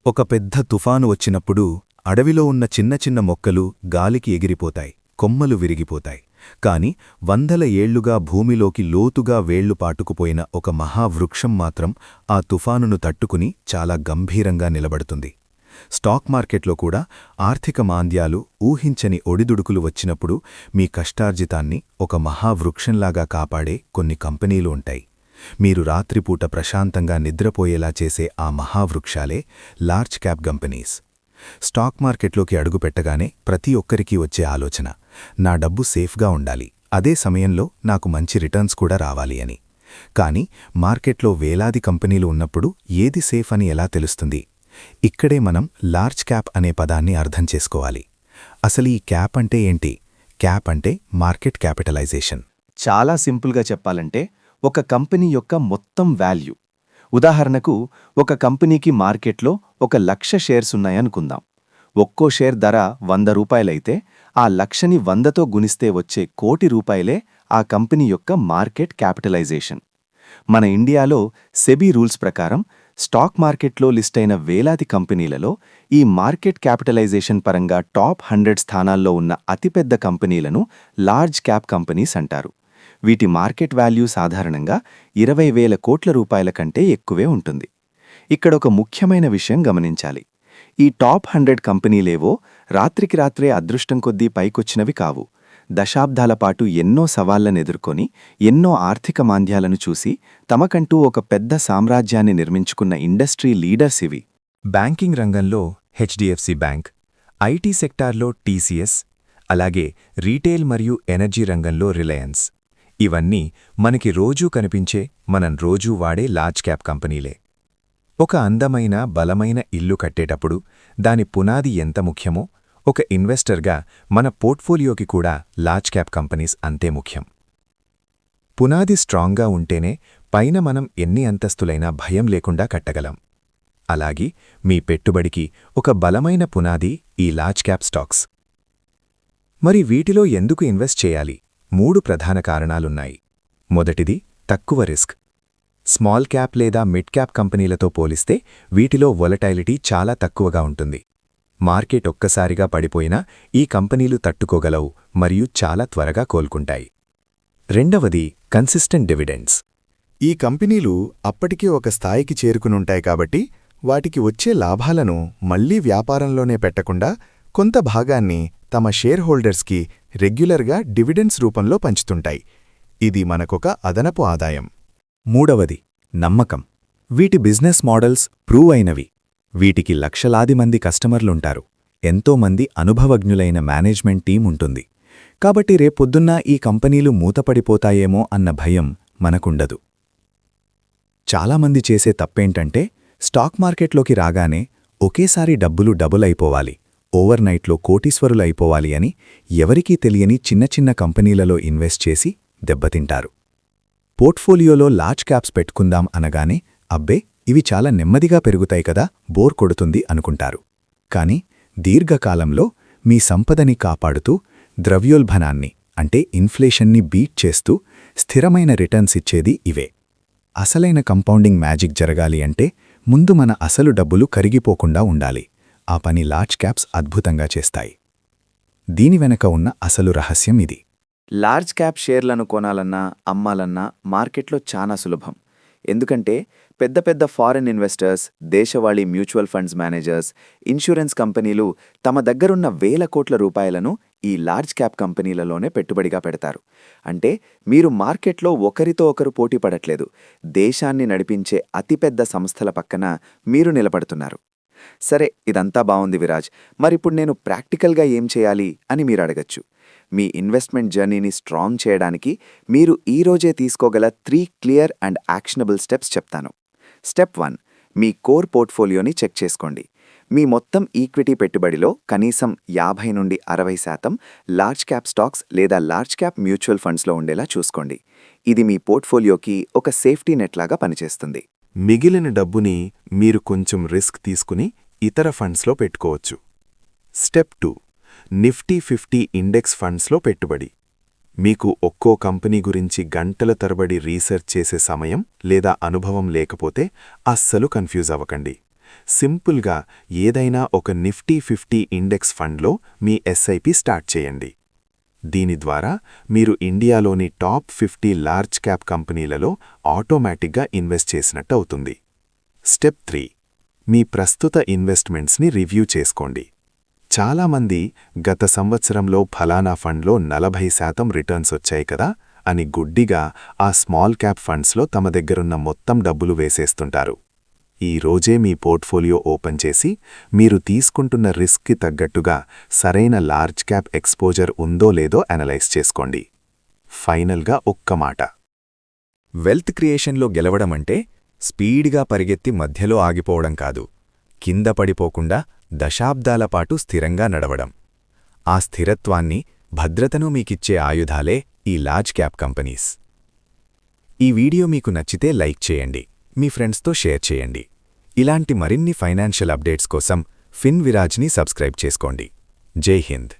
ఒక పెద్ద తుఫాను వచ్చినప్పుడు అడవిలో ఉన్న చిన్న చిన్న మొక్కలు గాలికి ఎగిరిపోతాయి, కొమ్మలు విరిగిపోతాయి. కాని వందల ఏళ్లుగా భూమిలోకి లోతుగా వేళ్లు పాటుకుపోయిన ఒక మహావృక్షం మాత్రం ఆ తుఫానును తట్టుకుని చాలా గంభీరంగా నిలబడుతుంది. స్టాక్ మార్కెట్లో కూడా ఆర్థిక మాంద్యాలు, ఊహించని ఒడిదుడుకులు వచ్చినప్పుడు మీ కష్టార్జితాన్ని ఒక మహావృక్షంలాగా కాపాడే కొన్ని కంపెనీలు ఉంటాయి. మీరు రాత్రిపూట ప్రశాంతంగా నిద్రపోయేలా చేసే ఆ మహావృక్షాలే లార్జ్ క్యాప్ కంపెనీస్. స్టాక్ మార్కెట్లోకి అడుగుపెట్టగానే ప్రతి ఒక్కరికీ వచ్చే ఆలోచన, నా డబ్బు సేఫ్గా ఉండాలి, అదే సమయంలో నాకు మంచి రిటర్న్స్ కూడా రావాలి అని. కానీ మార్కెట్లో వేలాది కంపెనీలు ఉన్నప్పుడు ఏది సేఫ్ అని ఎలా తెలుస్తుంది? ఇక్కడే మనం లార్జ్ క్యాప్ అనే పదాన్ని అర్థం చేసుకోవాలి. అసలు ఈ క్యాప్ అంటే ఏంటి? క్యాప్ అంటే మార్కెట్ క్యాపిటలైజేషన్. చాలా సింపుల్గా చెప్పాలంటే ఒక కంపెనీ యొక్క మొత్తం వాల్యూ. ఉదాహరణకు ఒక కంపెనీకి మార్కెట్లో 1,00,000 షేర్స్ ఉన్నాయనుకుందాం. ఒక్కో షేర్ ధర 100 రూపాయలైతే ఆ 1,00,000ని 100తో గుణిస్తే వచ్చే కోటి రూపాయలే ఆ కంపెనీ యొక్క మార్కెట్ క్యాపిటలైజేషన్. మన ఇండియాలో సెబీ రూల్స్ ప్రకారం స్టాక్ మార్కెట్లో లిస్ట్ అయిన వేలాది కంపెనీలలో ఈ మార్కెట్ క్యాపిటలైజేషన్ పరంగా టాప్ 100 స్థానాల్లో ఉన్న అతిపెద్ద కంపెనీలను లార్జ్ క్యాప్ కంపెనీస్ అంటారు. వీటి మార్కెట్ వాల్యూ సాధారణంగా 20,000 కోట్ల రూపాయల కంటే ఎక్కువే ఉంటుంది. ఇక్కడ ఒక ముఖ్యమైన విషయం గమనించాలి. ఈ టాప్ 100 కంపెనీలేవో రాత్రికి రాత్రే అదృష్టం కొద్దీ పైకొచ్చినవి కావు. దశాబ్దాల పాటు ఎన్నో సవాళ్లను ఎదుర్కొని, ఎన్నో ఆర్థిక మాంద్యాలను చూసి తమకంటూ ఒక పెద్ద సామ్రాజ్యాన్ని నిర్మించుకున్న ఇండస్ట్రీ లీడర్స్ ఇవి. బ్యాంకింగ్ రంగంలో హెచ్డిఎఫ్సి బ్యాంక్, ఐటీ సెక్టార్లో టీసీఎస్, అలాగే రీటైల్ మరియు ఎనర్జీ రంగంలో రిలయన్స్. ఇవన్నీ మనకి రోజూ కనిపించే, మనం రోజూ వాడే లార్జ్ క్యాప్ కంపెనీలే. ఒక అందమైన, బలమైన ఇల్లు కట్టేటప్పుడు దాని పునాది ఎంత ముఖ్యమో, ఒక ఇన్వెస్టర్గా మన పోర్ట్ఫోలియోకి కూడా లార్జ్ క్యాప్ కంపెనీస్ అంతే ముఖ్యం. పునాది స్ట్రాంగ్గా ఉంటేనే పైన మనం ఎన్ని అంతస్తులైనా భయం లేకుండా కట్టగలం. అలాగే మీ పెట్టుబడికి ఒక బలమైన పునాది ఈ లార్జ్ క్యాప్ స్టాక్స్. మరి వీటిలో ఎందుకు ఇన్వెస్ట్ చేయాలి? 3 ప్రధాన కారణాలున్నాయి. మొదటిది తక్కువ రిస్క్. స్మాల్ క్యాప్ లేదా మిడ్ క్యాప్ కంపెనీలతో పోలిస్తే వీటిలో వొలటైలిటీ చాలా తక్కువగా ఉంటుంది. మార్కెట్ ఒక్కసారిగా పడిపోయినా ఈ కంపెనీలు తట్టుకోగలవు మరియు చాలా త్వరగా కోలుకుంటాయి. రెండవది కన్సిస్టెంట్ డివిడెండ్స్. ఈ కంపెనీలు అప్పటికే ఒక స్థాయికి చేరుకునుంటాయి కాబట్టి వాటికి వచ్చే లాభాలను మళ్లీ వ్యాపారంలోనే పెట్టకుండా కొంత భాగాన్ని తమ షేర్ హోల్డర్స్కి రెగ్యులర్గా డివిడెండ్స్ రూపంలో పంచుతుంటాయి. ఇది మనకొక అదనపు ఆదాయం. మూడవది నమ్మకం. వీటి బిజినెస్ మోడల్స్ ప్రూవ్ అయినవి. వీటికి లక్షలాది మంది కస్టమర్లుంటారు, ఎంతోమంది అనుభవజ్ఞులైన మేనేజ్మెంట్ టీం ఉంటుంది. కాబట్టి రేపొద్దున్న ఈ కంపెనీలు మూతపడిపోతాయేమో అన్న భయం మనకుండదు. చాలామంది చేసే తప్పేంటంటే స్టాక్ మార్కెట్లోకి రాగానే ఒకేసారి డబ్బులు డబుల్ అయిపోవాలి, ఓవర్ నైట్లో కోటీశ్వరులైపోవాలి అని ఎవరికీ తెలియని చిన్న చిన్న కంపెనీలలో ఇన్వెస్ట్ చేసి దెబ్బతింటారు. పోర్ట్ఫోలియోలో లార్జ్ క్యాప్స్ పెట్టుకుందాం అనగానే అబ్బే ఇవి చాలా నెమ్మదిగా పెరుగుతాయి కదా, బోర్ కొడుతుంది అనుకుంటారు. కాని దీర్ఘకాలంలో మీ సంపదని కాపాడుతూ, ద్రవ్యోల్బణాన్ని అంటే ఇన్ఫ్లేషన్ని బీట్ చేస్తూ స్థిరమైన రిటర్న్స్ ఇచ్చేది ఇవే. అసలైన కంపౌండింగ్ మ్యాజిక్ జరగాలి అంటే ముందు మన అసలు డబ్బులు కరిగిపోకుండా ఉండాలి. ఆ పని లార్జ్ క్యాప్స్ అద్భుతంగా చేస్తాయి. దీని వెనక ఉన్న అసలు రహస్యం ఇది. లార్జ్ క్యాప్ షేర్లను కొనాలన్నా, అమ్మాలన్నా మార్కెట్లో చాలా సులభం. ఎందుకంటే పెద్ద పెద్ద ఫారెన్ ఇన్వెస్టర్స్, దేశవాళీ మ్యూచువల్ ఫండ్స్ మేనేజర్స్, ఇన్సూరెన్స్ కంపెనీలు తమ దగ్గరున్న వేల కోట్ల రూపాయలను ఈ లార్జ్ క్యాప్ కంపెనీలలోనే పెట్టుబడిగా పెడతారు. అంటే మీరు మార్కెట్లో ఒకరితో ఒకరు పోటీ పడట్లేదు, దేశాన్ని నడిపించే అతిపెద్ద సంస్థల పక్కన మీరు నిలబడుతున్నారు. సరే, ఇదంతా బావుంది విరాజ్, మరిప్పుడు నేను ప్రాక్టికల్గా ఏం చేయాలి అని మీరు అడగచ్చు. మీ ఇన్వెస్ట్మెంట్ జర్నీని స్ట్రాంగ్ చేయడానికి మీరు ఈరోజే తీసుకోగల 3 క్లియర్ అండ్ యాక్షనబుల్ స్టెప్స్ చెప్తాను. స్టెప్ 1, మీ కోర్ పోర్ట్ఫోలియోని చెక్ చేసుకోండి. మీ మొత్తం ఈక్విటీ పెట్టుబడిలో కనీసం 50 నుండి 60% లార్జ్ క్యాప్ స్టాక్స్ లేదా లార్జ్ క్యాప్ మ్యూచువల్ ఫండ్స్లో ఉండేలా చూసుకోండి. ఇది మీ పోర్ట్ఫోలియోకి ఒక సేఫ్టీ నెట్లాగా పనిచేస్తుంది. మిగిలిన డబ్బుని మీరు కొంచెం రిస్క్ తీసుకుని ఇతర ఫండ్స్లో పెట్టుకోవచ్చు. స్టెప్ 2, నిఫ్టీ 50 ఇండెక్స్ ఫండ్స్లో పెట్టుబడి. మీకు ఒక్కో కంపెనీ గురించి గంటల తరబడి రీసెర్చ్ చేసే సమయం లేదా అనుభవం లేకపోతే అస్సలు కన్ఫ్యూజ్ అవ్వకండి. సింపుల్గా ఏదైనా ఒక నిఫ్టీ 50 ఇండెక్స్ ఫండ్లో మీ ఎస్ఐపి స్టార్ట్ చేయండి. దీని ద్వారా మీరు ఇండియాలోని టాప్ 50 లార్జ్ క్యాప్ కంపెనీలలో ఆటోమేటిక్గా ఇన్వెస్ట్ చేసినట్టు అవుతుంది. స్టెప్ 3. మీ ప్రస్తుత ఇన్వెస్ట్మెంట్స్ని రివ్యూ చేసుకోండి. చాలామంది గత సంవత్సరంలో ఫలానా ఫండ్లో 40% రిటర్న్స్ వచ్చాయి కదా అని గుడ్డిగా ఆ స్మాల్ క్యాప్ ఫండ్స్లో తమ దగ్గరున్న మొత్తం డబ్బులు వేసేస్తుంటారు. ఈ రోజే మీ పోర్ట్ఫోలియో ఓపెన్ చేసి మీరు తీసుకుంటున్న రిస్క్కి తగ్గట్టుగా సరైన లార్జ్ క్యాప్ ఎక్స్పోజర్ ఉందో లేదో అనలైజ్ చేసుకోండి. ఫైనల్గా ఒక్క మాట. వెల్త్ క్రియేషన్లో గెలవడమంటే స్పీడ్గా పరిగెత్తి మధ్యలో ఆగిపోవడం కాదు, కింద పడిపోకుండా దశాబ్దాల పాటు స్థిరంగా నడవడం. ఆ స్థిరత్వాన్ని, భద్రతను మీకిచ్చే ఆయుధాలే ఈ లార్జ్ క్యాప్ కంపెనీస్. ఈ వీడియో మీకు నచ్చితే లైక్ చేయండి, మీ ఫ్రెండ్స్తో షేర్ చేయండి. ఇలాంటి మరిన్ని ఫైనాన్షియల్ అప్డేట్స్ కోసం ఫిన్విరాజ్ని సబ్స్క్రైబ్ చేసుకోండి. జై హింద్.